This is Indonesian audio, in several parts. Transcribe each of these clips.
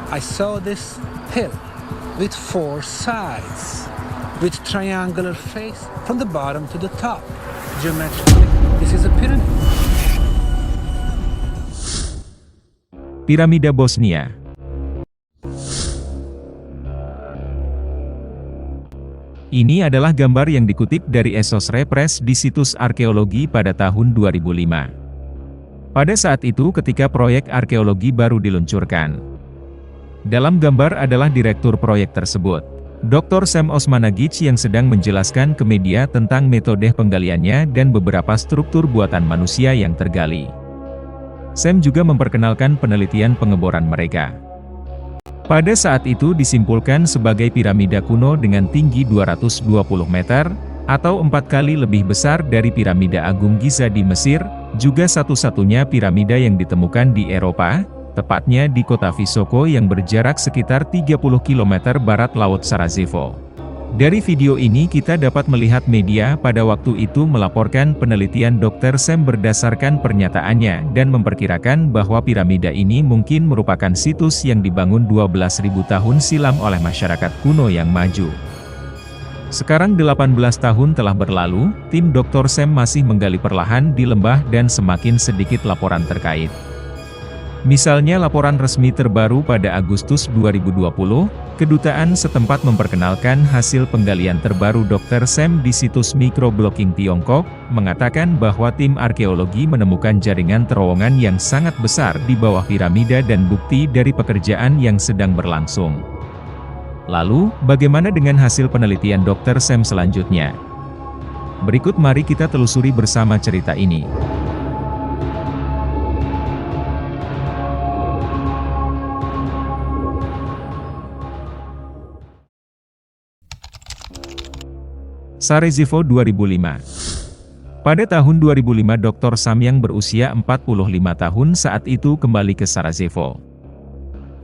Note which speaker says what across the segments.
Speaker 1: I saw this hill with four sides, with triangular face from the bottom to the top. Geometrically, this is a pyramid.
Speaker 2: Piramida Bosnia. Ini adalah gambar yang dikutip dari Essos Repres di situs arkeologi pada tahun 2005. Pada saat itu ketika proyek arkeologi baru diluncurkan. Dalam gambar adalah direktur proyek tersebut, Dr. Sam Osmanagic, yang sedang menjelaskan ke media tentang metode penggaliannya dan beberapa struktur buatan manusia yang tergali. Sam juga memperkenalkan penelitian pengeboran mereka. Pada saat itu disimpulkan sebagai piramida kuno dengan tinggi 220 meter, atau 4 kali lebih besar dari piramida Agung Giza di Mesir, juga satu-satunya piramida yang ditemukan di Eropa, tepatnya di kota Visoko yang berjarak sekitar 30 km barat Laut Sarajevo. Dari video ini kita dapat melihat media pada waktu itu melaporkan penelitian Dr. Sam berdasarkan pernyataannya dan memperkirakan bahwa piramida ini mungkin merupakan situs yang dibangun 12.000 tahun silam oleh masyarakat kuno yang maju. Sekarang 18 tahun telah berlalu, tim Dr. Sam masih menggali perlahan di lembah dan semakin sedikit laporan terkait. Misalnya laporan resmi terbaru pada Agustus 2020, kedutaan setempat memperkenalkan hasil penggalian terbaru Dr. Sam di situs Microblocking Tiongkok, mengatakan bahwa tim arkeologi menemukan jaringan terowongan yang sangat besar di bawah piramida dan bukti dari pekerjaan yang sedang berlangsung. Lalu, bagaimana dengan hasil penelitian Dr. Sam selanjutnya? Berikut mari kita telusuri bersama cerita ini. Sarajevo 2005. Pada tahun 2005 Dr. Sam yang berusia 45 tahun saat itu kembali ke Sarajevo.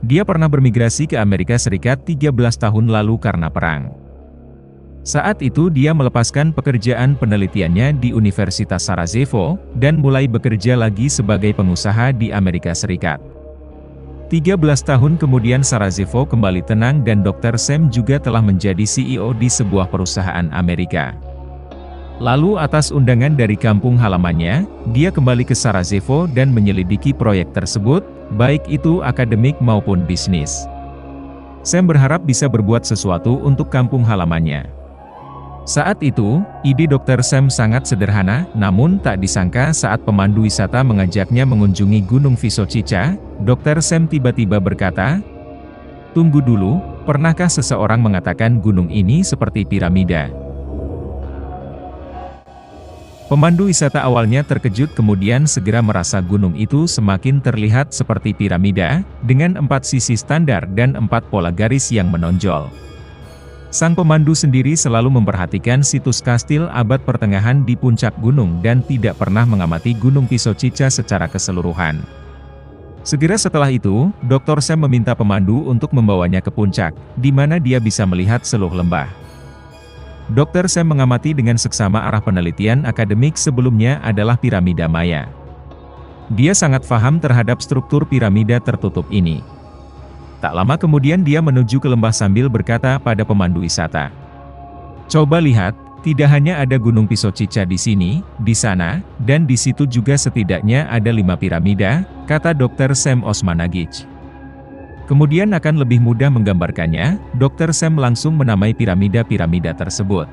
Speaker 2: Dia pernah bermigrasi ke Amerika Serikat 13 tahun lalu karena perang. Saat itu dia melepaskan pekerjaan penelitiannya di Universitas Sarajevo, dan mulai bekerja lagi sebagai pengusaha di Amerika Serikat. 13 tahun kemudian Sarajevo kembali tenang dan Dr. Sam juga telah menjadi CEO di sebuah perusahaan Amerika. Lalu atas undangan dari kampung halamannya, dia kembali ke Sarajevo dan menyelidiki proyek tersebut, baik itu akademik maupun bisnis. Sam berharap bisa berbuat sesuatu untuk kampung halamannya. Saat itu, ide Dr. Sam sangat sederhana, namun tak disangka saat pemandu wisata mengajaknya mengunjungi Gunung Vysočica, Dr. Sam tiba-tiba berkata, "Tunggu dulu, pernahkah seseorang mengatakan gunung ini seperti piramida?" Pemandu wisata awalnya terkejut kemudian segera merasa gunung itu semakin terlihat seperti piramida, dengan 4 sisi standar dan 4 pola garis yang menonjol. Sang pemandu sendiri selalu memperhatikan situs kastil abad pertengahan di puncak gunung dan tidak pernah mengamati Gunung Vysočica secara keseluruhan. Segera setelah itu, Dr. Sam meminta pemandu untuk membawanya ke puncak, di mana dia bisa melihat seluruh lembah. Dr. Sam mengamati dengan seksama arah penelitian akademik sebelumnya adalah piramida Maya. Dia sangat paham terhadap struktur piramida tertutup ini. Tak lama kemudian dia menuju ke lembah sambil berkata pada pemandu wisata, "Coba lihat, tidak hanya ada Gunung Vysočica di sini, di sana, dan di situ juga setidaknya ada 5 piramida," kata Dr. Sam Osmanagic. Kemudian akan lebih mudah menggambarkannya, Dr. Sam langsung menamai piramida-piramida tersebut.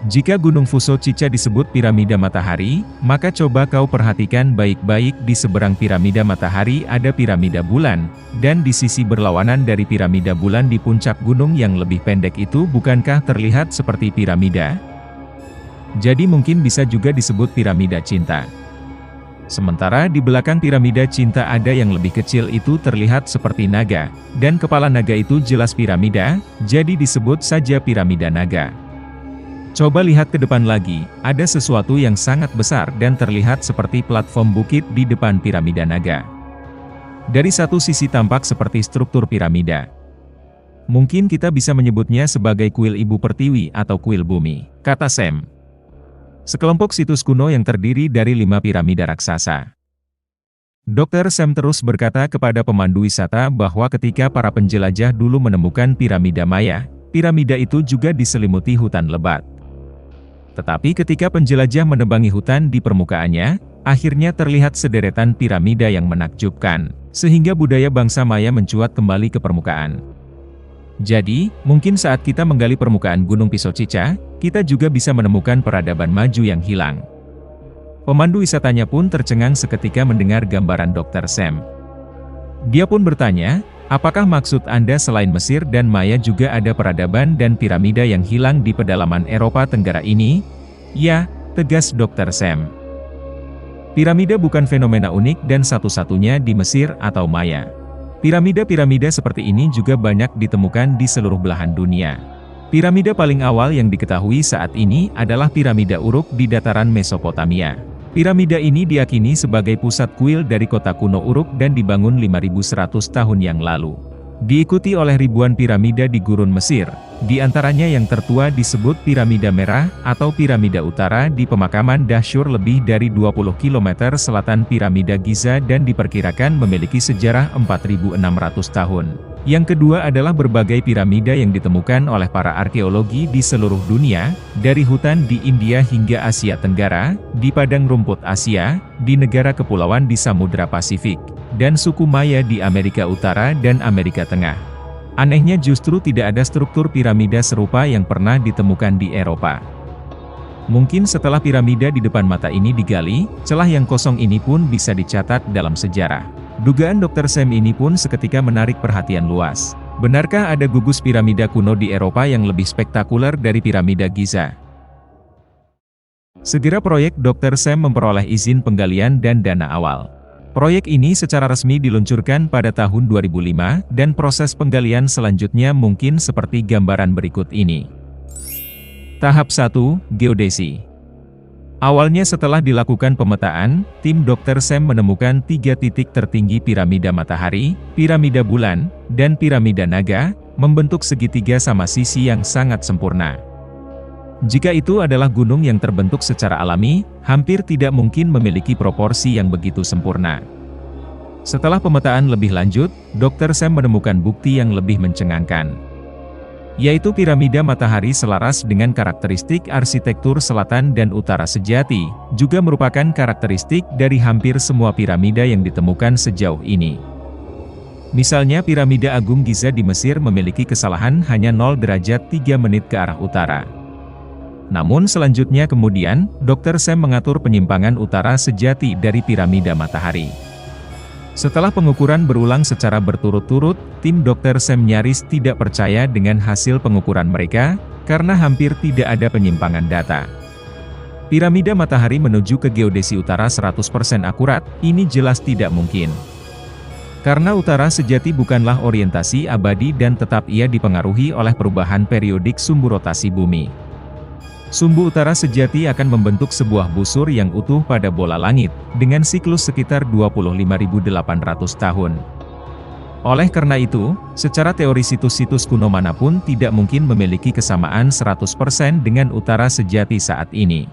Speaker 2: Jika Gunung Vysočica disebut piramida matahari, maka coba kau perhatikan baik-baik di seberang piramida matahari ada piramida bulan, dan di sisi berlawanan dari piramida bulan di puncak gunung yang lebih pendek itu bukankah terlihat seperti piramida? Jadi mungkin bisa juga disebut piramida cinta. Sementara di belakang piramida cinta ada yang lebih kecil itu terlihat seperti naga, dan kepala naga itu jelas piramida, jadi disebut saja piramida naga. Coba lihat ke depan lagi, ada sesuatu yang sangat besar dan terlihat seperti platform bukit di depan piramida naga. Dari satu sisi tampak seperti struktur piramida. Mungkin kita bisa menyebutnya sebagai kuil ibu pertiwi atau kuil bumi, kata Sam. Sekelompok situs kuno yang terdiri dari 5 piramida raksasa. Dr. Sam terus berkata kepada pemandu wisata bahwa ketika para penjelajah dulu menemukan piramida Maya, piramida itu juga diselimuti hutan lebat. Tetapi ketika penjelajah menebangi hutan di permukaannya, akhirnya terlihat sederetan piramida yang menakjubkan, sehingga budaya bangsa Maya mencuat kembali ke permukaan. Jadi, mungkin saat kita menggali permukaan Gunung Piso Chicha, kita juga bisa menemukan peradaban maju yang hilang. Pemandu wisatanya pun tercengang seketika mendengar gambaran Dr. Sam. Dia pun bertanya, apakah maksud Anda selain Mesir dan Maya juga ada peradaban dan piramida yang hilang di pedalaman Eropa Tenggara ini? Ya, tegas Dr. Sam. Piramida bukan fenomena unik dan satu-satunya di Mesir atau Maya. Piramida-piramida seperti ini juga banyak ditemukan di seluruh belahan dunia. Piramida paling awal yang diketahui saat ini adalah piramida Uruk di dataran Mesopotamia. Piramida ini diyakini sebagai pusat kuil dari kota kuno Uruk dan dibangun 5100 tahun yang lalu. Diikuti oleh ribuan piramida di gurun Mesir, di antaranya yang tertua disebut Piramida Merah atau Piramida Utara di pemakaman Dahsyur lebih dari 20 km selatan Piramida Giza dan diperkirakan memiliki sejarah 4600 tahun. Yang kedua adalah berbagai piramida yang ditemukan oleh para arkeologi di seluruh dunia, dari hutan di India hingga Asia Tenggara, di padang rumput Asia, di negara kepulauan di Samudra Pasifik, dan suku Maya di Amerika Utara dan Amerika Tengah. Anehnya justru tidak ada struktur piramida serupa yang pernah ditemukan di Eropa. Mungkin setelah piramida di depan mata ini digali, celah yang kosong ini pun bisa dicatat dalam sejarah. Dugaan Dr. Sam ini pun seketika menarik perhatian luas. Benarkah ada gugus piramida kuno di Eropa yang lebih spektakuler dari piramida Giza? Segera proyek Dr. Sam memperoleh izin penggalian dan dana awal. Proyek ini secara resmi diluncurkan pada tahun 2005, dan proses penggalian selanjutnya mungkin seperti gambaran berikut ini. Tahap 1, Geodesi. Awalnya setelah dilakukan pemetaan, tim Dr. Sam menemukan 3 titik tertinggi piramida matahari, piramida bulan, dan piramida naga, membentuk segitiga sama sisi yang sangat sempurna. Jika itu adalah gunung yang terbentuk secara alami, hampir tidak mungkin memiliki proporsi yang begitu sempurna. Setelah pemetaan lebih lanjut, Dr. Sam menemukan bukti yang lebih mencengangkan, yaitu piramida matahari selaras dengan karakteristik arsitektur selatan dan utara sejati, juga merupakan karakteristik dari hampir semua piramida yang ditemukan sejauh ini. Misalnya piramida Agung Giza di Mesir memiliki kesalahan hanya 0 derajat 3 menit ke arah utara. Namun selanjutnya kemudian, Dr. Sam mengatur penyimpangan utara sejati dari piramida matahari. Setelah pengukuran berulang secara berturut-turut, tim Dr. Sam nyaris tidak percaya dengan hasil pengukuran mereka, karena hampir tidak ada penyimpangan data. Piramida matahari menuju ke geodesi utara 100% akurat, ini jelas tidak mungkin. Karena utara sejati bukanlah orientasi abadi dan tetap ia dipengaruhi oleh perubahan periodik sumbu rotasi bumi. Sumbu utara sejati akan membentuk sebuah busur yang utuh pada bola langit, dengan siklus sekitar 25.800 tahun. Oleh karena itu, secara teori situs-situs kuno manapun tidak mungkin memiliki kesamaan 100% dengan utara sejati saat ini.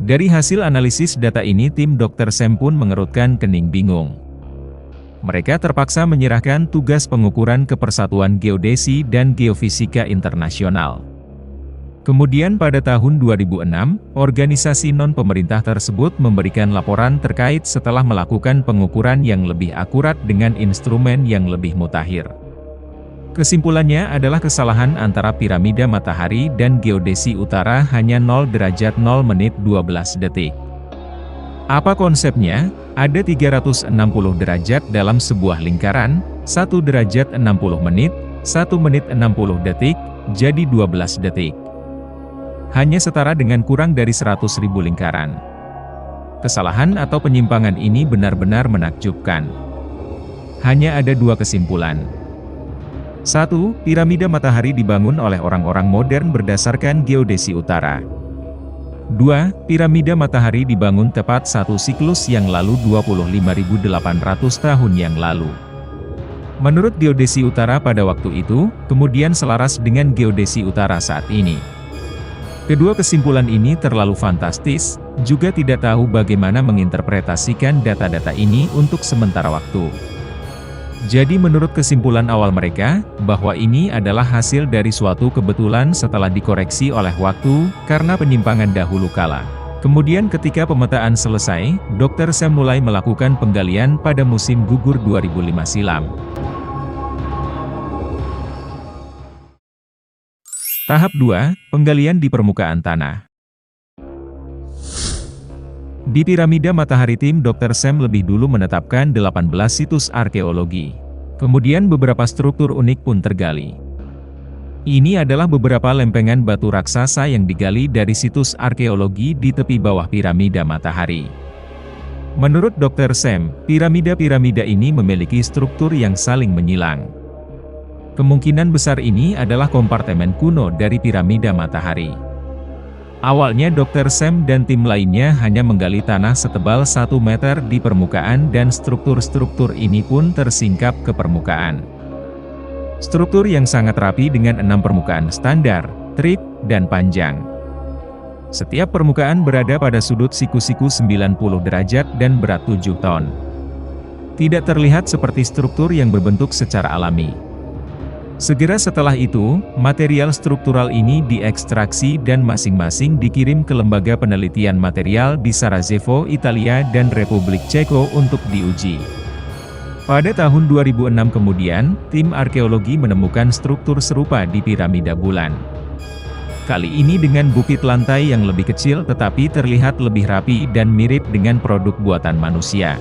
Speaker 2: Dari hasil analisis data ini tim Dr. Sam pun mengerutkan kening bingung. Mereka terpaksa menyerahkan tugas pengukuran ke Persatuan Geodesi dan Geofisika Internasional. Kemudian pada tahun 2006, organisasi non-pemerintah tersebut memberikan laporan terkait setelah melakukan pengukuran yang lebih akurat dengan instrumen yang lebih mutakhir. Kesimpulannya adalah kesalahan antara piramida matahari dan geodesi utara hanya 0 derajat 0 menit 12 detik. Apa konsepnya? Ada 360 derajat dalam sebuah lingkaran, 1 derajat 60 menit, 1 menit 60 detik, jadi 12 detik. Hanya setara dengan kurang dari 100.000 lingkaran. Kesalahan atau penyimpangan ini benar-benar menakjubkan. Hanya ada 2 kesimpulan. 1. Piramida matahari dibangun oleh orang-orang modern berdasarkan geodesi utara. 2. Piramida matahari dibangun tepat 1 siklus yang lalu 25.800 tahun yang lalu. Menurut geodesi utara pada waktu itu, kemudian selaras dengan geodesi utara saat ini. Kedua kesimpulan ini terlalu fantastis, juga tidak tahu bagaimana menginterpretasikan data-data ini untuk sementara waktu. Jadi menurut kesimpulan awal mereka, bahwa ini adalah hasil dari suatu kebetulan setelah dikoreksi oleh waktu, karena penyimpangan dahulu kala. Kemudian ketika pemetaan selesai, Dr. Sam mulai melakukan penggalian pada musim gugur 2005 silam. Tahap 2, penggalian di permukaan tanah. Di piramida matahari tim Dr. Sam lebih dulu menetapkan 18 situs arkeologi. Kemudian beberapa struktur unik pun tergali. Ini adalah beberapa lempengan batu raksasa yang digali dari situs arkeologi di tepi bawah piramida matahari. Menurut Dr. Sam, piramida-piramida ini memiliki struktur yang saling menyilang. Kemungkinan besar ini adalah kompartemen kuno dari piramida matahari. Awalnya Dr. Sam dan tim lainnya hanya menggali tanah setebal 1 meter di permukaan dan struktur-struktur ini pun tersingkap ke permukaan. Struktur yang sangat rapi dengan 6 permukaan standar, trip, dan panjang. Setiap permukaan berada pada sudut siku-siku 90 derajat dan berat 7 ton. Tidak terlihat seperti struktur yang berbentuk secara alami. Segera setelah itu, material struktural ini diekstraksi dan masing-masing dikirim ke lembaga penelitian material di Sarajevo, Italia dan Republik Ceko untuk diuji. Pada tahun 2006 kemudian, tim arkeologi menemukan struktur serupa di piramida bulan. Kali ini dengan bukit lantai yang lebih kecil tetapi terlihat lebih rapi dan mirip dengan produk buatan manusia.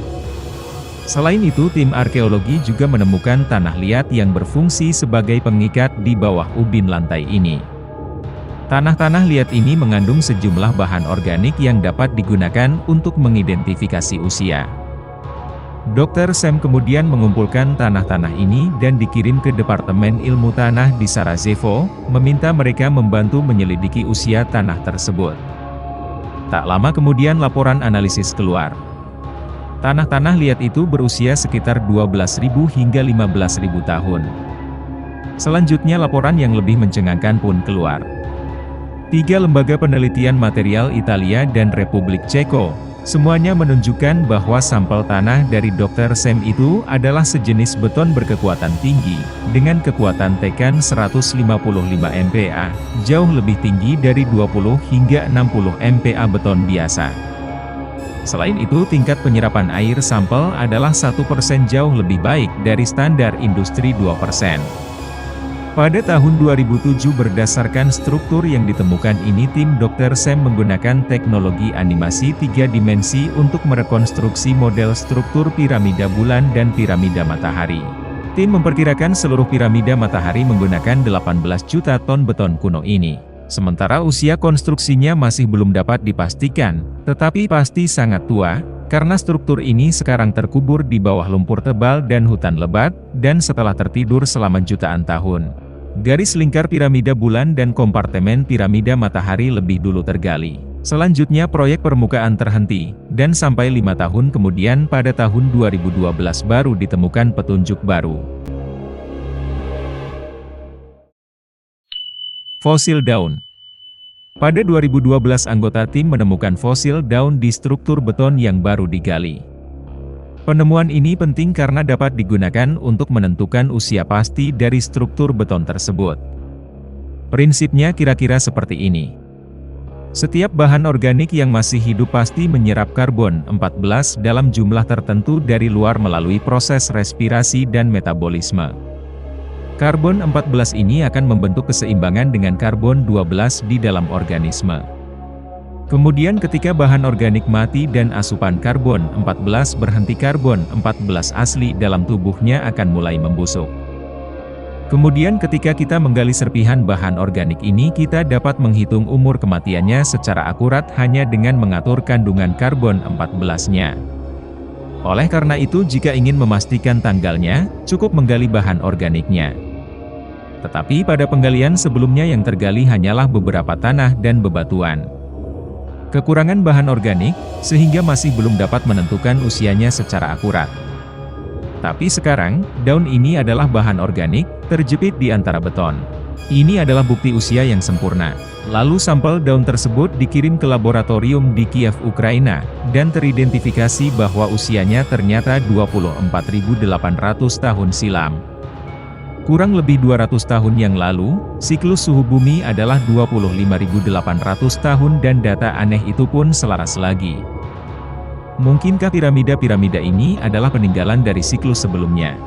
Speaker 2: Selain itu, tim arkeologi juga menemukan tanah liat yang berfungsi sebagai pengikat di bawah ubin lantai ini. Tanah-tanah liat ini mengandung sejumlah bahan organik yang dapat digunakan untuk mengidentifikasi usia. Dr. Sam kemudian mengumpulkan tanah-tanah ini dan dikirim ke Departemen Ilmu Tanah di Sarajevo, meminta mereka membantu menyelidiki usia tanah tersebut. Tak lama kemudian laporan analisis keluar. Tanah-tanah liat itu berusia sekitar 12.000 hingga 15.000 tahun. Selanjutnya laporan yang lebih mencengangkan pun keluar. 3 lembaga penelitian material Italia dan Republik Ceko, semuanya menunjukkan bahwa sampel tanah dari Dr. Sam itu adalah sejenis beton berkekuatan tinggi, dengan kekuatan tekan 155 MPa, jauh lebih tinggi dari 20 hingga 60 MPa beton biasa. Selain itu, tingkat penyerapan air sampel adalah 1% jauh lebih baik dari standar industri 2%. Pada tahun 2007 berdasarkan struktur yang ditemukan ini tim Dr. Sam menggunakan teknologi animasi 3 dimensi untuk merekonstruksi model struktur piramida bulan dan piramida matahari. Tim memperkirakan seluruh piramida matahari menggunakan 18 juta ton beton kuno ini. Sementara usia konstruksinya masih belum dapat dipastikan, tetapi pasti sangat tua, karena struktur ini sekarang terkubur di bawah lumpur tebal dan hutan lebat, dan setelah tertidur selama jutaan tahun. Garis lingkar piramida bulan dan kompartemen piramida matahari lebih dulu tergali. Selanjutnya proyek permukaan terhenti, dan sampai 5 tahun kemudian pada tahun 2012 baru ditemukan petunjuk baru. Fosil daun. Pada 2012 anggota tim menemukan fosil daun di struktur beton yang baru digali. Penemuan ini penting karena dapat digunakan untuk menentukan usia pasti dari struktur beton tersebut. Prinsipnya kira-kira seperti ini. Setiap bahan organik yang masih hidup pasti menyerap karbon 14 dalam jumlah tertentu dari luar melalui proses respirasi dan metabolisme. Karbon 14 ini akan membentuk keseimbangan dengan karbon 12 di dalam organisme. Kemudian ketika bahan organik mati dan asupan karbon 14 berhenti, karbon 14 asli dalam tubuhnya akan mulai membusuk. Kemudian ketika kita menggali serpihan bahan organik ini, kita dapat menghitung umur kematiannya secara akurat hanya dengan mengatur kandungan karbon 14-nya. Oleh karena itu, jika ingin memastikan tanggalnya, cukup menggali bahan organiknya. Tetapi pada penggalian sebelumnya yang tergali hanyalah beberapa tanah dan bebatuan. Kekurangan bahan organik, sehingga masih belum dapat menentukan usianya secara akurat. Tapi sekarang, daun ini adalah bahan organik, terjepit di antara beton. Ini adalah bukti usia yang sempurna. Lalu sampel daun tersebut dikirim ke laboratorium di Kiev, Ukraina, dan teridentifikasi bahwa usianya ternyata 24.800 tahun silam. Kurang lebih 200 tahun yang lalu, siklus suhu bumi adalah 25.800 tahun dan data aneh itu pun selaras lagi. Mungkinkah piramida-piramida ini adalah peninggalan dari siklus sebelumnya?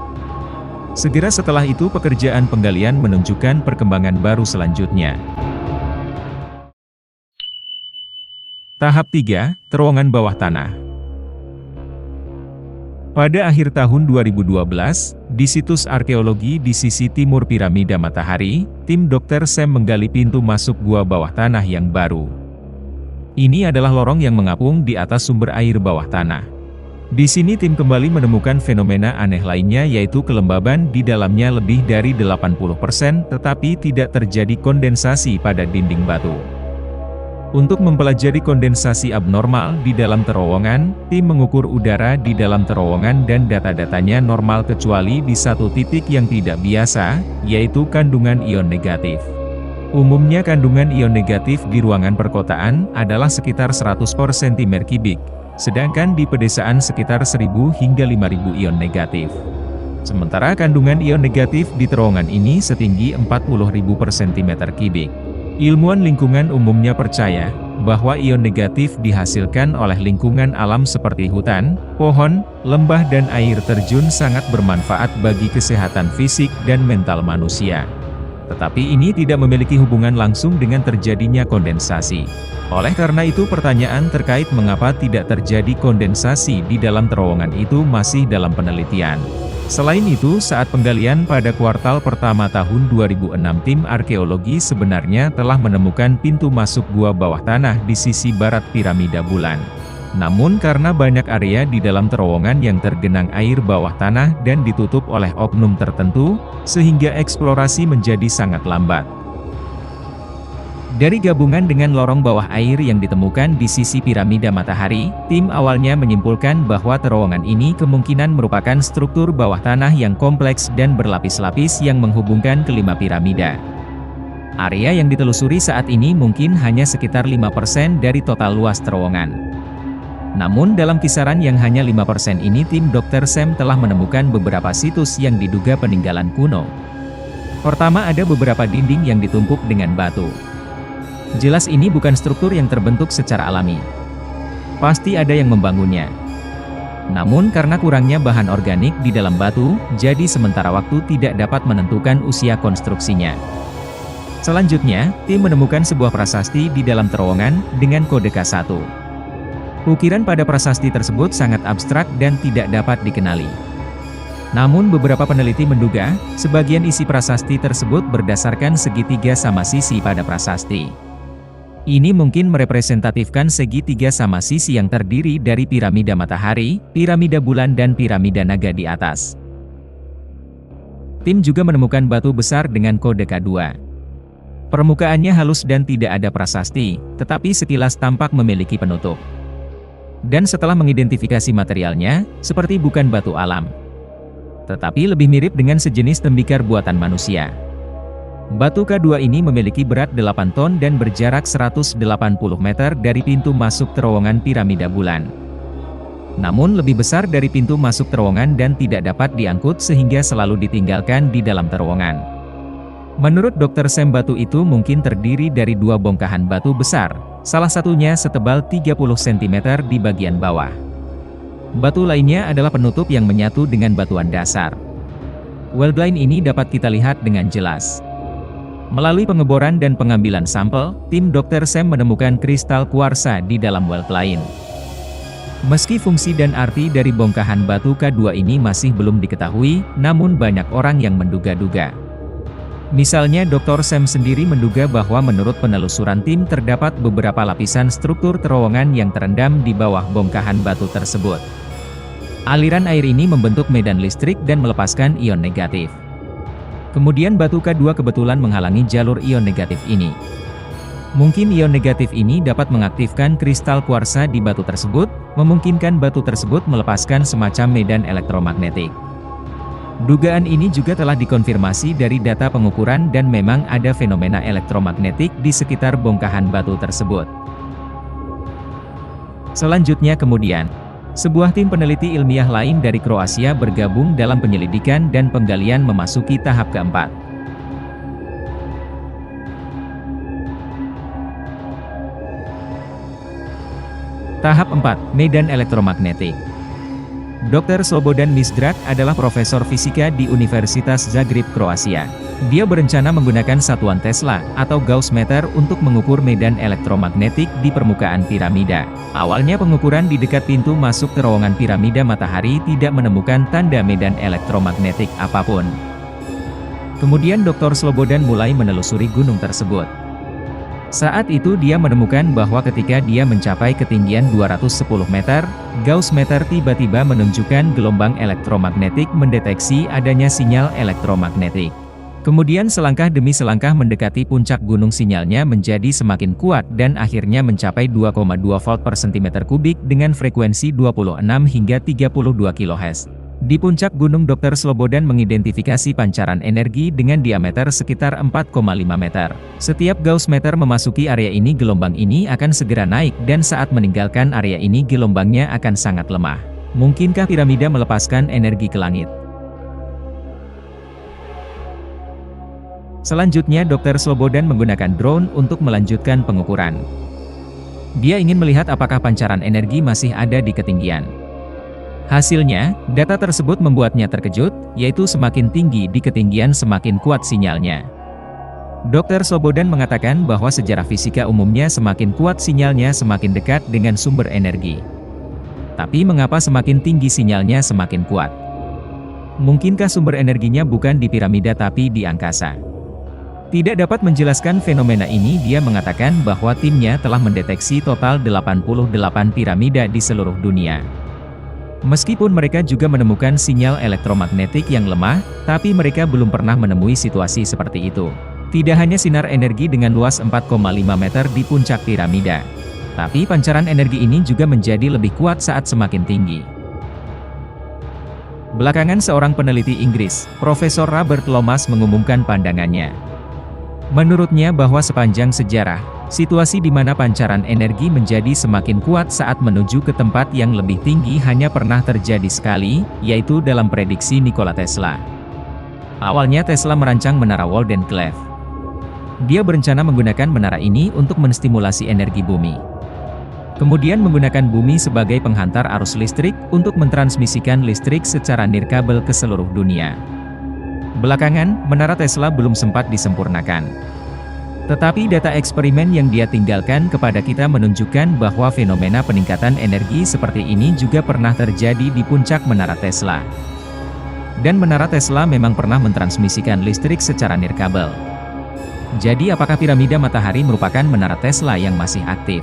Speaker 2: Segera setelah itu pekerjaan penggalian menunjukkan perkembangan baru selanjutnya. Tahap 3, terowongan bawah tanah. Pada akhir tahun 2012, di situs arkeologi di sisi timur piramida matahari, tim Dr. Sam menggali pintu masuk gua bawah tanah yang baru. Ini adalah lorong yang mengapung di atas sumber air bawah tanah. Di sini tim kembali menemukan fenomena aneh lainnya, yaitu kelembaban di dalamnya lebih dari 80%, tetapi tidak terjadi kondensasi pada dinding batu. Untuk mempelajari kondensasi abnormal di dalam terowongan, tim mengukur udara di dalam terowongan dan data-datanya normal kecuali di satu titik yang tidak biasa, yaitu kandungan ion negatif. Umumnya kandungan ion negatif di ruangan perkotaan adalah sekitar 100 per cm3, sedangkan di pedesaan sekitar 1000 hingga 5000 ion negatif. Sementara kandungan ion negatif di terowongan ini setinggi 40.000 per cm3. Ilmuwan lingkungan umumnya percaya bahwa ion negatif dihasilkan oleh lingkungan alam seperti hutan, pohon, lembah dan air terjun sangat bermanfaat bagi kesehatan fisik dan mental manusia. Tetapi ini tidak memiliki hubungan langsung dengan terjadinya kondensasi. Oleh karena itu pertanyaan terkait mengapa tidak terjadi kondensasi di dalam terowongan itu masih dalam penelitian. Selain itu, saat penggalian pada kuartal pertama tahun 2006, tim arkeologi sebenarnya telah menemukan pintu masuk gua bawah tanah di sisi barat piramida bulan. Namun karena banyak area di dalam terowongan yang tergenang air bawah tanah dan ditutup oleh oknum tertentu, sehingga eksplorasi menjadi sangat lambat. Dari gabungan dengan lorong bawah air yang ditemukan di sisi piramida matahari, tim awalnya menyimpulkan bahwa terowongan ini kemungkinan merupakan struktur bawah tanah yang kompleks dan berlapis-lapis yang menghubungkan kelima piramida. Area yang ditelusuri saat ini mungkin hanya sekitar 5% dari total luas terowongan. Namun dalam kisaran yang hanya 5% ini, tim Dr. Sam telah menemukan beberapa situs yang diduga peninggalan kuno. Pertama, ada beberapa dinding yang ditumpuk dengan batu. Jelas ini bukan struktur yang terbentuk secara alami. Pasti ada yang membangunnya. Namun karena kurangnya bahan organik di dalam batu, jadi sementara waktu tidak dapat menentukan usia konstruksinya. Selanjutnya, tim menemukan sebuah prasasti di dalam terowongan dengan kode K1. Ukiran pada prasasti tersebut sangat abstrak dan tidak dapat dikenali. Namun beberapa peneliti menduga, sebagian isi prasasti tersebut berdasarkan segitiga sama sisi pada prasasti. Ini mungkin merepresentatifkan segitiga sama sisi yang terdiri dari piramida matahari, piramida bulan dan piramida naga di atas. Tim juga menemukan batu besar dengan kode K2. Permukaannya halus dan tidak ada prasasti, tetapi sekilas tampak memiliki penutup. Dan setelah mengidentifikasi materialnya, seperti bukan batu alam, tetapi lebih mirip dengan sejenis tembikar buatan manusia. Batu K2 ini memiliki berat 8 ton dan berjarak 180 meter dari pintu masuk terowongan piramida bulan. Namun lebih besar dari pintu masuk terowongan dan tidak dapat diangkut sehingga selalu ditinggalkan di dalam terowongan. Menurut Dr. Sam, batu itu mungkin terdiri dari dua bongkahan batu besar, salah satunya setebal 30 cm di bagian bawah. Batu lainnya adalah penutup yang menyatu dengan batuan dasar. Wellblind ini dapat kita lihat dengan jelas. Melalui pengeboran dan pengambilan sampel, tim Dr. Sam menemukan kristal kuarsa di dalam wellblind. Meski fungsi dan arti dari bongkahan batu K2 ini masih belum diketahui, namun banyak orang yang menduga-duga. Misalnya Dr. Sam sendiri menduga bahwa menurut penelusuran tim terdapat beberapa lapisan struktur terowongan yang terendam di bawah bongkahan batu tersebut. Aliran air ini membentuk medan listrik dan melepaskan ion negatif. Kemudian batu K2 kebetulan menghalangi jalur ion negatif ini. Mungkin ion negatif ini dapat mengaktifkan kristal kuarsa di batu tersebut, memungkinkan batu tersebut melepaskan semacam medan elektromagnetik. Dugaan ini juga telah dikonfirmasi dari data pengukuran dan memang ada fenomena elektromagnetik di sekitar bongkahan batu tersebut. Selanjutnya kemudian, sebuah tim peneliti ilmiah lain dari Kroasia bergabung dalam penyelidikan dan penggalian memasuki tahap keempat. Tahap 4, medan elektromagnetik. Dr. Slobodan Misdrag adalah profesor fisika di Universitas Zagreb, Kroasia. Dia berencana menggunakan satuan Tesla atau Gauss meter untuk mengukur medan elektromagnetik di permukaan piramida. Awalnya pengukuran di dekat pintu masuk terowongan piramida matahari tidak menemukan tanda medan elektromagnetik apapun. Kemudian Dr. Slobodan mulai menelusuri gunung tersebut. Saat itu dia menemukan bahwa ketika dia mencapai ketinggian 210 meter, Gauss meter tiba-tiba menunjukkan gelombang elektromagnetik mendeteksi adanya sinyal elektromagnetik. Kemudian selangkah demi selangkah mendekati puncak gunung sinyalnya menjadi semakin kuat dan akhirnya mencapai 2,2 volt per cm kubik dengan frekuensi 26 hingga 32 kHz. Di puncak gunung Dr. Slobodan mengidentifikasi pancaran energi dengan diameter sekitar 4,5 meter. Setiap Gauss meter memasuki area ini gelombang ini akan segera naik dan saat meninggalkan area ini gelombangnya akan sangat lemah. Mungkinkah piramida melepaskan energi ke langit? Selanjutnya Dr. Slobodan menggunakan drone untuk melanjutkan pengukuran. Dia ingin melihat apakah pancaran energi masih ada di ketinggian. Hasilnya, data tersebut membuatnya terkejut, yaitu semakin tinggi di ketinggian semakin kuat sinyalnya. Dr. Slobodan mengatakan bahwa sejarah fisika umumnya semakin kuat sinyalnya semakin dekat dengan sumber energi. Tapi mengapa semakin tinggi sinyalnya semakin kuat? Mungkinkah sumber energinya bukan di piramida tapi di angkasa? Tidak dapat menjelaskan fenomena ini, dia mengatakan bahwa timnya telah mendeteksi total 88 piramida di seluruh dunia. Meskipun mereka juga menemukan sinyal elektromagnetik yang lemah, tapi mereka belum pernah menemui situasi seperti itu. Tidak hanya sinar energi dengan luas 4,5 meter di puncak piramida, tapi pancaran energi ini juga menjadi lebih kuat saat semakin tinggi. Belakangan seorang peneliti Inggris, Profesor Robert Lomas mengumumkan pandangannya. Menurutnya bahwa sepanjang sejarah, situasi di mana pancaran energi menjadi semakin kuat saat menuju ke tempat yang lebih tinggi hanya pernah terjadi sekali, yaitu dalam prediksi Nikola Tesla. Awalnya Tesla merancang menara Walden Clef. Dia berencana menggunakan menara ini untuk menstimulasi energi bumi. Kemudian menggunakan bumi sebagai penghantar arus listrik untuk mentransmisikan listrik secara nirkabel ke seluruh dunia. Belakangan, menara Tesla belum sempat disempurnakan. Tetapi data eksperimen yang dia tinggalkan kepada kita menunjukkan bahwa fenomena peningkatan energi seperti ini juga pernah terjadi di puncak menara Tesla. Dan menara Tesla memang pernah mentransmisikan listrik secara nirkabel. Jadi apakah piramida matahari merupakan menara Tesla yang masih aktif?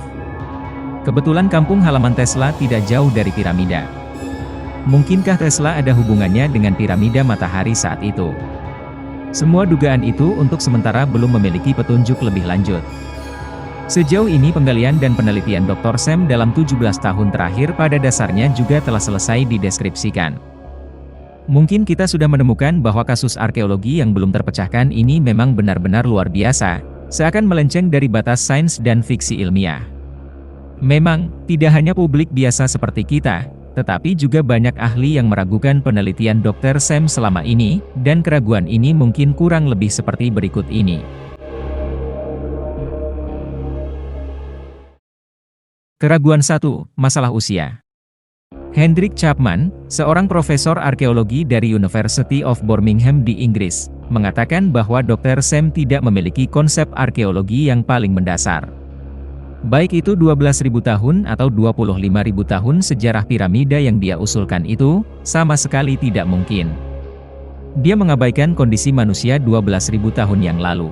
Speaker 2: Kebetulan kampung halaman Tesla tidak jauh dari piramida. Mungkinkah Tesla ada hubungannya dengan piramida matahari saat itu? Semua dugaan itu untuk sementara belum memiliki petunjuk lebih lanjut. Sejauh ini penggalian dan penelitian Dr. Sam dalam 17 tahun terakhir pada dasarnya juga telah selesai dideskripsikan. Mungkin kita sudah menemukan bahwa kasus arkeologi yang belum terpecahkan ini memang benar-benar luar biasa, seakan melenceng dari batas sains dan fiksi ilmiah. Memang, tidak hanya publik biasa seperti kita, tetapi juga banyak ahli yang meragukan penelitian Dr. Sam selama ini, dan keraguan ini mungkin kurang lebih seperti berikut ini. Keraguan 1, masalah usia. Hendrik Chapman, seorang profesor arkeologi dari University of Birmingham di Inggris, mengatakan bahwa Dr. Sam tidak memiliki konsep arkeologi yang paling mendasar. Baik itu 12.000 tahun atau 25.000 tahun sejarah piramida yang dia usulkan itu, sama sekali tidak mungkin. Dia mengabaikan kondisi manusia 12.000 tahun yang lalu.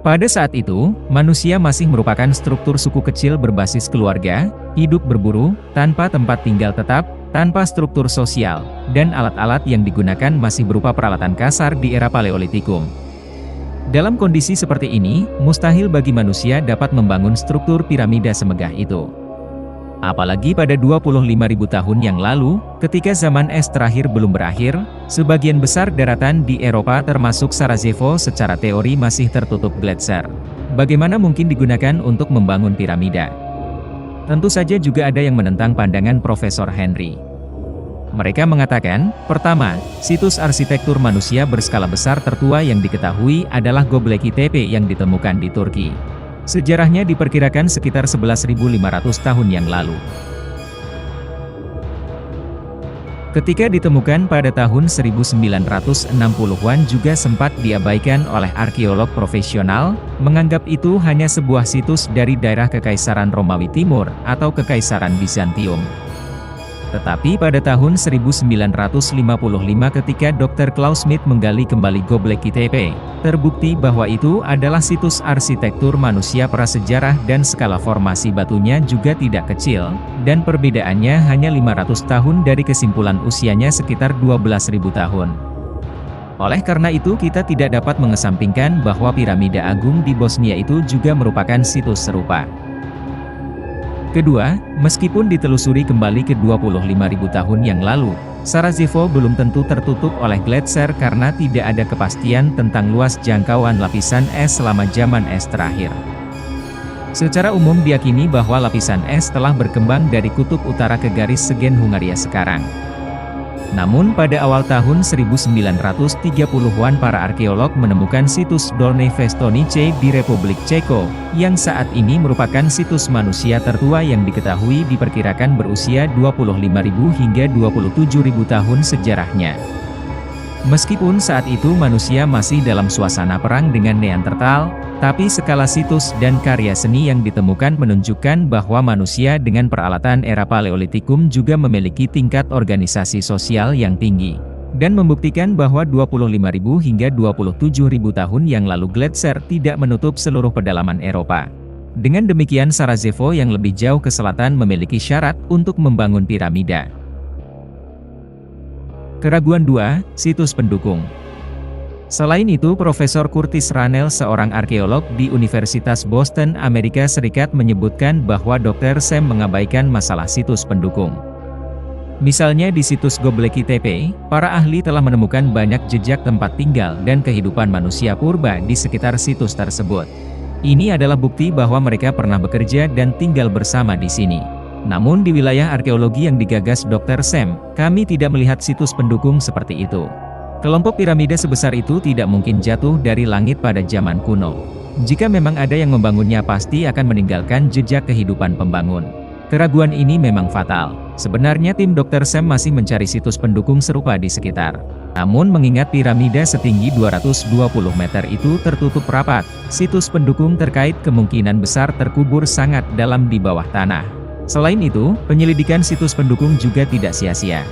Speaker 2: Pada saat itu, manusia masih merupakan struktur suku kecil berbasis keluarga, hidup berburu, tanpa tempat tinggal tetap, tanpa struktur sosial, dan alat-alat yang digunakan masih berupa peralatan kasar di era Paleolitikum. Dalam kondisi seperti ini, mustahil bagi manusia dapat membangun struktur piramida semegah itu. Apalagi pada 25.000 tahun yang lalu, ketika zaman es terakhir belum berakhir, sebagian besar daratan di Eropa termasuk Sarajevo secara teori masih tertutup gletser. Bagaimana mungkin digunakan untuk membangun piramida? Tentu saja juga ada yang menentang pandangan Profesor Henry. Mereka mengatakan, pertama, situs arsitektur manusia berskala besar tertua yang diketahui adalah Göbekli Tepe yang ditemukan di Turki. Sejarahnya diperkirakan sekitar 11.500 tahun yang lalu. Ketika ditemukan pada tahun 1960-an juga sempat diabaikan oleh arkeolog profesional, menganggap itu hanya sebuah situs dari daerah Kekaisaran Romawi Timur atau Kekaisaran Bizantium. Tetapi pada tahun 1955 ketika Dr. Klaus Schmidt menggali kembali Göbekli Tepe, terbukti bahwa itu adalah situs arsitektur manusia prasejarah dan skala formasi batunya juga tidak kecil, dan perbedaannya hanya 500 tahun dari kesimpulan usianya sekitar 12.000 tahun. Oleh karena itu kita tidak dapat mengesampingkan bahwa piramida agung di Bosnia itu juga merupakan situs serupa. Kedua, meskipun ditelusuri kembali ke 25.000 tahun yang lalu, Sarajevo belum tentu tertutup oleh gletser karena tidak ada kepastian tentang luas jangkauan lapisan es selama zaman es terakhir. Secara umum diyakini bahwa lapisan es telah berkembang dari kutub utara ke garis segen Hungaria sekarang. Namun pada awal tahun 1930-an para arkeolog menemukan situs Dolní Věstonice di Republik Ceko, yang saat ini merupakan situs manusia tertua yang diketahui diperkirakan berusia 25.000 hingga 27.000 tahun sejarahnya. Meskipun saat itu manusia masih dalam suasana perang dengan Neanderthal, tapi skala situs dan karya seni yang ditemukan menunjukkan bahwa manusia dengan peralatan era Paleolitikum juga memiliki tingkat organisasi sosial yang tinggi, dan membuktikan bahwa 25.000 hingga 27.000 tahun yang lalu gletser tidak menutup seluruh pedalaman Eropa. Dengan demikian Sarajevo yang lebih jauh ke selatan memiliki syarat untuk membangun piramida. Keraguan 2, situs pendukung. Selain itu, Profesor Curtis Ranell, seorang arkeolog di Universitas Boston, Amerika Serikat menyebutkan bahwa Dr. Sam mengabaikan masalah situs pendukung. Misalnya di situs Göbekli Tepe, para ahli telah menemukan banyak jejak tempat tinggal dan kehidupan manusia purba di sekitar situs tersebut. Ini adalah bukti bahwa mereka pernah bekerja dan tinggal bersama di sini. Namun di wilayah arkeologi yang digagas Dr. Sam, kami tidak melihat situs pendukung seperti itu. Kelompok piramida sebesar itu tidak mungkin jatuh dari langit pada zaman kuno. Jika memang ada yang membangunnya pasti akan meninggalkan jejak kehidupan pembangun. Keraguan ini memang fatal. Sebenarnya tim Dr. Sam masih mencari situs pendukung serupa di sekitar. Namun mengingat piramida setinggi 220 meter itu tertutup rapat, situs pendukung terkait kemungkinan besar terkubur sangat dalam di bawah tanah. Selain itu, penyelidikan situs pendukung juga tidak sia-sia.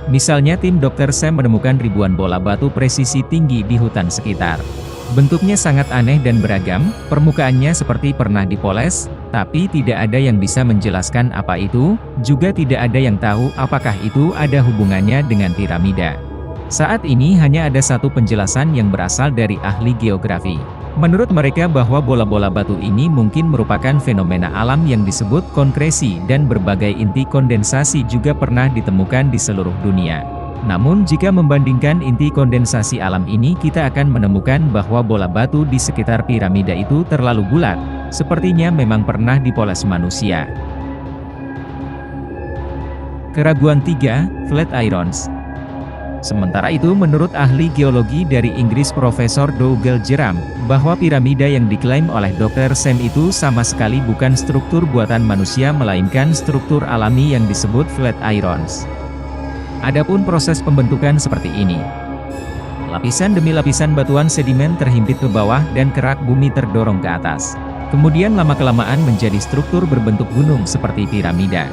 Speaker 2: Misalnya tim Dr. Sam menemukan ribuan bola batu presisi tinggi di hutan sekitar. Bentuknya sangat aneh dan beragam, permukaannya seperti pernah dipoles, tapi tidak ada yang bisa menjelaskan apa itu, juga tidak ada yang tahu apakah itu ada hubungannya dengan piramida. Saat ini hanya ada satu penjelasan yang berasal dari ahli geografi. Menurut mereka bahwa bola-bola batu ini mungkin merupakan fenomena alam yang disebut konkresi dan berbagai inti kondensasi juga pernah ditemukan di seluruh dunia. Namun jika membandingkan inti kondensasi alam ini kita akan menemukan bahwa bola batu di sekitar piramida itu terlalu bulat, sepertinya memang pernah dipoles manusia. Keraguan 3, Flatirons. Sementara itu menurut ahli geologi dari Inggris Profesor Dougal Jerram, bahwa piramida yang diklaim oleh Dr. Sam itu sama sekali bukan struktur buatan manusia melainkan struktur alami yang disebut Flatirons. Adapun proses pembentukan seperti ini. Lapisan demi lapisan batuan sedimen terhimpit ke bawah dan kerak bumi terdorong ke atas. Kemudian lama-kelamaan menjadi struktur berbentuk gunung seperti piramida.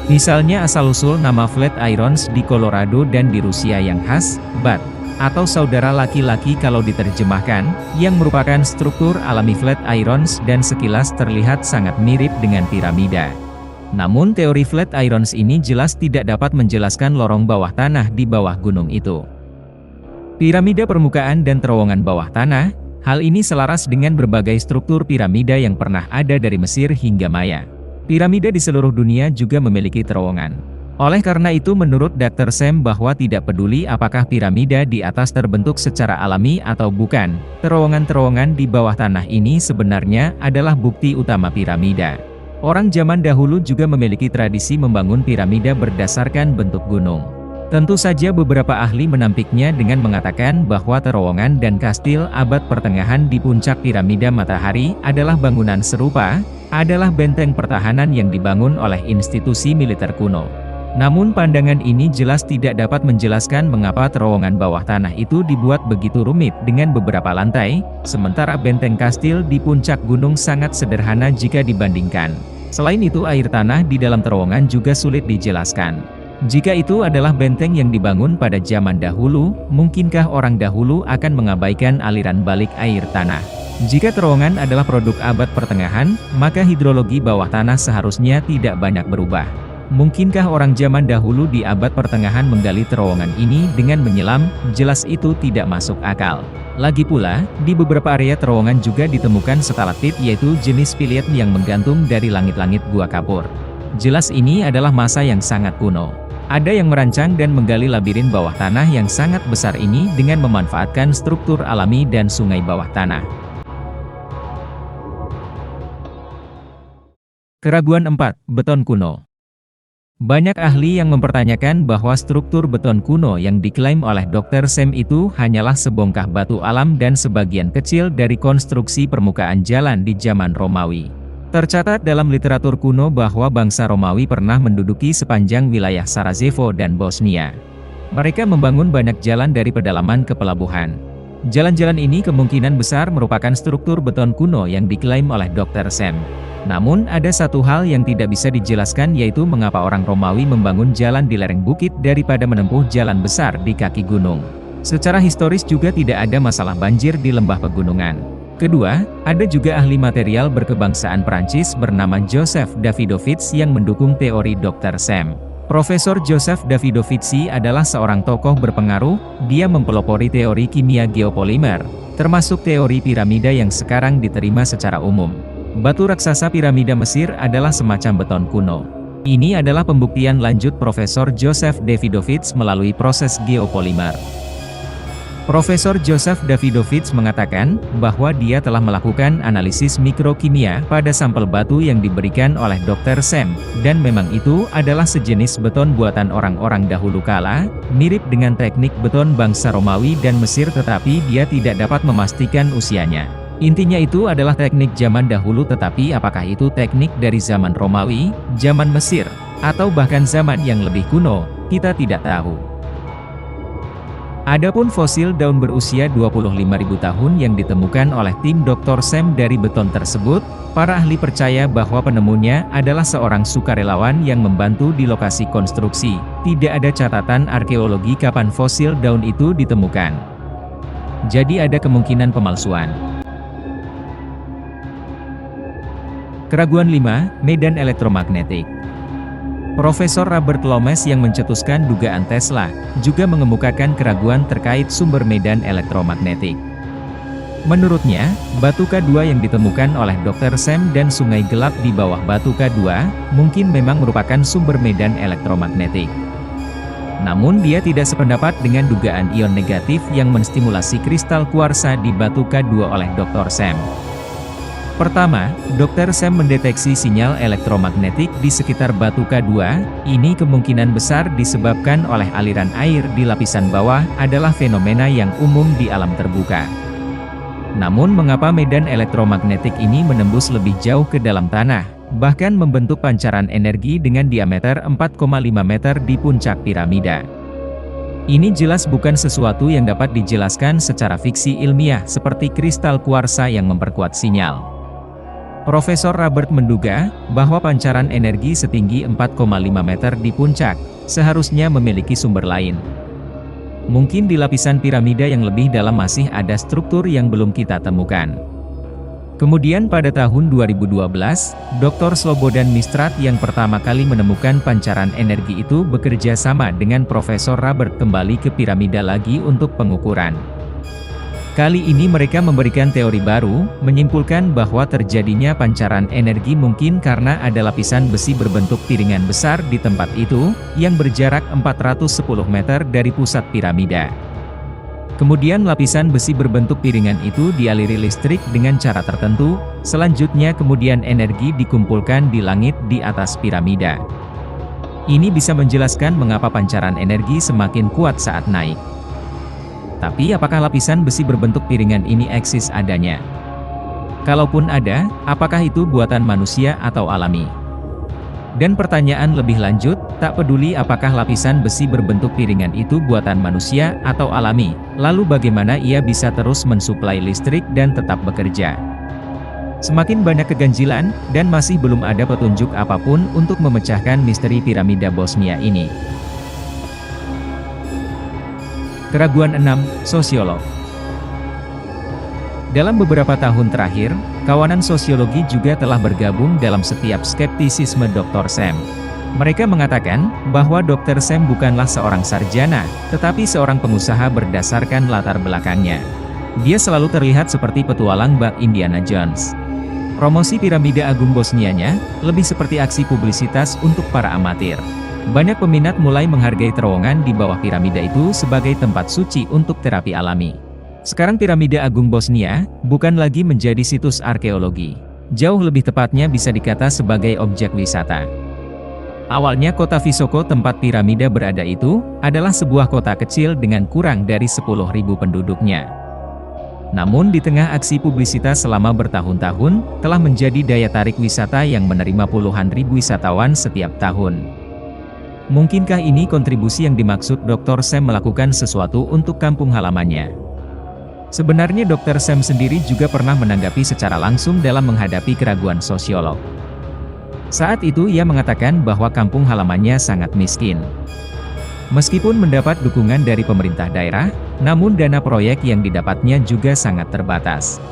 Speaker 2: Misalnya asal-usul nama Flatirons di Colorado dan di Rusia yang khas, Bat, atau saudara laki-laki kalau diterjemahkan, yang merupakan struktur alami Flatirons dan sekilas terlihat sangat mirip dengan piramida. Namun teori Flatirons ini jelas tidak dapat menjelaskan lorong bawah tanah di bawah gunung itu. Piramida permukaan dan terowongan bawah tanah, hal ini selaras dengan berbagai struktur piramida yang pernah ada dari Mesir hingga Maya. Piramida di seluruh dunia juga memiliki terowongan. Oleh karena itu menurut Dr. Sam bahwa tidak peduli apakah piramida di atas terbentuk secara alami atau bukan, terowongan-terowongan di bawah tanah ini sebenarnya adalah bukti utama piramida. Orang zaman dahulu juga memiliki tradisi membangun piramida berdasarkan bentuk gunung. Tentu saja beberapa ahli menampiknya dengan mengatakan bahwa terowongan dan kastil abad pertengahan di puncak piramida matahari adalah bangunan serupa, adalah benteng pertahanan yang dibangun oleh institusi militer kuno. Namun pandangan ini jelas tidak dapat menjelaskan mengapa terowongan bawah tanah itu dibuat begitu rumit dengan beberapa lantai, sementara benteng kastil di puncak gunung sangat sederhana jika dibandingkan. Selain itu air tanah di dalam terowongan juga sulit dijelaskan. Jika itu adalah benteng yang dibangun pada zaman dahulu, mungkinkah orang dahulu akan mengabaikan aliran balik air tanah? Jika terowongan adalah produk abad pertengahan, maka hidrologi bawah tanah seharusnya tidak banyak berubah. Mungkinkah orang zaman dahulu di abad pertengahan menggali terowongan ini dengan menyelam? Jelas itu tidak masuk akal. Lagi pula, di beberapa area terowongan juga ditemukan stalaktit yaitu jenis piliet yang menggantung dari langit-langit gua kapur. Jelas ini adalah masa yang sangat kuno. Ada yang merancang dan menggali labirin bawah tanah yang sangat besar ini dengan memanfaatkan struktur alami dan sungai bawah tanah. Keraguan 4. Beton kuno. Banyak ahli yang mempertanyakan bahwa struktur beton kuno yang diklaim oleh Dr. Sam itu hanyalah sebongkah batu alam dan sebagian kecil dari konstruksi permukaan jalan di zaman Romawi. Tercatat dalam literatur kuno bahwa bangsa Romawi pernah menduduki sepanjang wilayah Sarajevo dan Bosnia. Mereka membangun banyak jalan dari pedalaman ke pelabuhan. Jalan-jalan ini kemungkinan besar merupakan struktur beton kuno yang diklaim oleh Dr. Sam. Namun ada satu hal yang tidak bisa dijelaskan yaitu mengapa orang Romawi membangun jalan di lereng bukit daripada menempuh jalan besar di kaki gunung. Secara historis juga tidak ada masalah banjir di lembah pegunungan. Kedua, ada juga ahli material berkebangsaan Prancis bernama Joseph Davidovits yang mendukung teori Dr. Sam. Profesor Joseph Davidovits adalah seorang tokoh berpengaruh, dia mempelopori teori kimia geopolimer, termasuk teori piramida yang sekarang diterima secara umum. Batu raksasa piramida Mesir adalah semacam beton kuno. Ini adalah pembuktian lanjut Profesor Joseph Davidovits melalui proses geopolimer. Profesor Joseph Davidovits mengatakan bahwa dia telah melakukan analisis mikrokimia pada sampel batu yang diberikan oleh Dr. Sam, dan memang itu adalah sejenis beton buatan orang-orang dahulu kala, mirip dengan teknik beton bangsa Romawi dan Mesir tetapi dia tidak dapat memastikan usianya. Intinya itu adalah teknik zaman dahulu tetapi apakah itu teknik dari zaman Romawi, zaman Mesir, atau bahkan zaman yang lebih kuno, kita tidak tahu. Adapun fosil daun berusia 25.000 tahun yang ditemukan oleh tim Dr. Sam dari beton tersebut, para ahli percaya bahwa penemunya adalah seorang sukarelawan yang membantu di lokasi konstruksi. Tidak ada catatan arkeologi kapan fosil daun itu ditemukan. Jadi ada kemungkinan pemalsuan. Keraguan 5. Medan elektromagnetik. Profesor Robert Lomas yang mencetuskan dugaan Tesla, juga mengemukakan keraguan terkait sumber medan elektromagnetik. Menurutnya, batu K2 yang ditemukan oleh Dr. Sam dan sungai gelap di bawah batu K2, mungkin memang merupakan sumber medan elektromagnetik. Namun dia tidak sependapat dengan dugaan ion negatif yang menstimulasi kristal kuarsa di batu K2 oleh Dr. Sam. Pertama, Dr. Sam mendeteksi sinyal elektromagnetik di sekitar batu K2, ini kemungkinan besar disebabkan oleh aliran air di lapisan bawah adalah fenomena yang umum di alam terbuka. Namun mengapa medan elektromagnetik ini menembus lebih jauh ke dalam tanah, bahkan membentuk pancaran energi dengan diameter 4,5 meter di puncak piramida? Ini jelas bukan sesuatu yang dapat dijelaskan secara fiksi ilmiah seperti kristal kuarsa yang memperkuat sinyal. Profesor Robert menduga bahwa pancaran energi setinggi 4,5 meter di puncak seharusnya memiliki sumber lain. Mungkin di lapisan piramida yang lebih dalam masih ada struktur yang belum kita temukan. Kemudian pada tahun 2012, Dr. Slobodan Mistrat yang pertama kali menemukan pancaran energi itu bekerja sama dengan Profesor Robert kembali ke piramida lagi untuk pengukuran. Kali ini mereka memberikan teori baru, menyimpulkan bahwa terjadinya pancaran energi mungkin karena ada lapisan besi berbentuk piringan besar di tempat itu, yang berjarak 410 meter dari pusat piramida. Kemudian lapisan besi berbentuk piringan itu dialiri listrik dengan cara tertentu, selanjutnya kemudian energi dikumpulkan di langit di atas piramida. Ini bisa menjelaskan mengapa pancaran energi semakin kuat saat naik. Tapi apakah lapisan besi berbentuk piringan ini eksis adanya? Kalaupun ada, apakah itu buatan manusia atau alami? Dan pertanyaan lebih lanjut, tak peduli apakah lapisan besi berbentuk piringan itu buatan manusia atau alami, lalu bagaimana ia bisa terus mensuplai listrik dan tetap bekerja? Semakin banyak keganjilan, dan masih belum ada petunjuk apapun untuk memecahkan misteri piramida Bosnia ini. Keraguan 6, Sosiolog. Dalam beberapa tahun terakhir, kawanan sosiologi juga telah bergabung dalam setiap skeptisisme Dr. Sam. Mereka mengatakan bahwa Dr. Sam bukanlah seorang sarjana, tetapi seorang pengusaha berdasarkan latar belakangnya. Dia selalu terlihat seperti petualang bak Indiana Jones. Promosi piramida agung Bosnianya lebih seperti aksi publisitas untuk para amatir. Banyak peminat mulai menghargai terowongan di bawah piramida itu sebagai tempat suci untuk terapi alami. Sekarang piramida agung Bosnia bukan lagi menjadi situs arkeologi. Jauh lebih tepatnya bisa dikata sebagai objek wisata. Awalnya kota Visoko tempat piramida berada itu adalah sebuah kota kecil dengan kurang dari 10.000 penduduknya. Namun di tengah aksi publisitas selama bertahun-tahun, telah menjadi daya tarik wisata yang menerima puluhan ribu wisatawan setiap tahun. Mungkinkah ini kontribusi yang dimaksud Dr. Sam melakukan sesuatu untuk kampung halamannya? Sebenarnya Dr. Sam sendiri juga pernah menanggapi secara langsung dalam menghadapi keraguan sosiolog. Saat itu ia mengatakan bahwa kampung halamannya sangat miskin. Meskipun mendapat dukungan dari pemerintah daerah, namun dana proyek yang didapatnya juga sangat terbatas.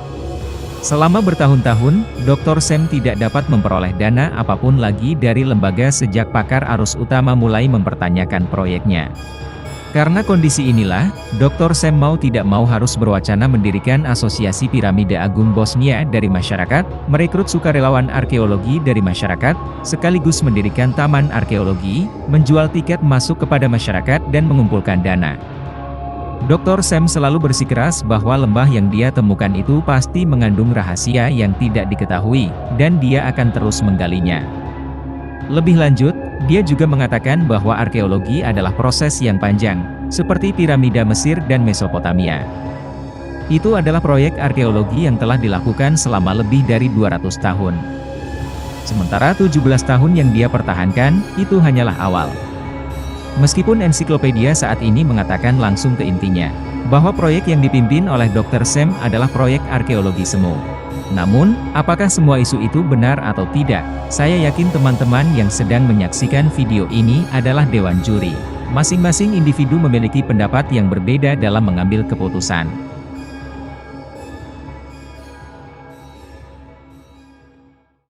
Speaker 2: Selama bertahun-tahun, Dr. Sam tidak dapat memperoleh dana apapun lagi dari lembaga sejak pakar arus utama mulai mempertanyakan proyeknya. Karena kondisi inilah, Dr. Sam mau tidak mau harus berwacana mendirikan Asosiasi Piramida Agung Bosnia dari masyarakat, merekrut sukarelawan arkeologi dari masyarakat, sekaligus mendirikan taman arkeologi, menjual tiket masuk kepada masyarakat dan mengumpulkan dana. Dr. Sam selalu bersikeras bahwa lembah yang dia temukan itu pasti mengandung rahasia yang tidak diketahui, dan dia akan terus menggalinya. Lebih lanjut, dia juga mengatakan bahwa arkeologi adalah proses yang panjang, seperti piramida Mesir dan Mesopotamia. Itu adalah proyek arkeologi yang telah dilakukan selama lebih dari 200 tahun. Sementara 17 tahun yang dia pertahankan, itu hanyalah awal. Meskipun ensiklopedia saat ini mengatakan langsung ke intinya, bahwa proyek yang dipimpin oleh Dr. Sam adalah proyek arkeologi semu. Namun, apakah semua isu itu benar atau tidak? Saya yakin teman-teman yang sedang menyaksikan video ini adalah dewan juri. Masing-masing individu memiliki pendapat yang berbeda dalam mengambil keputusan.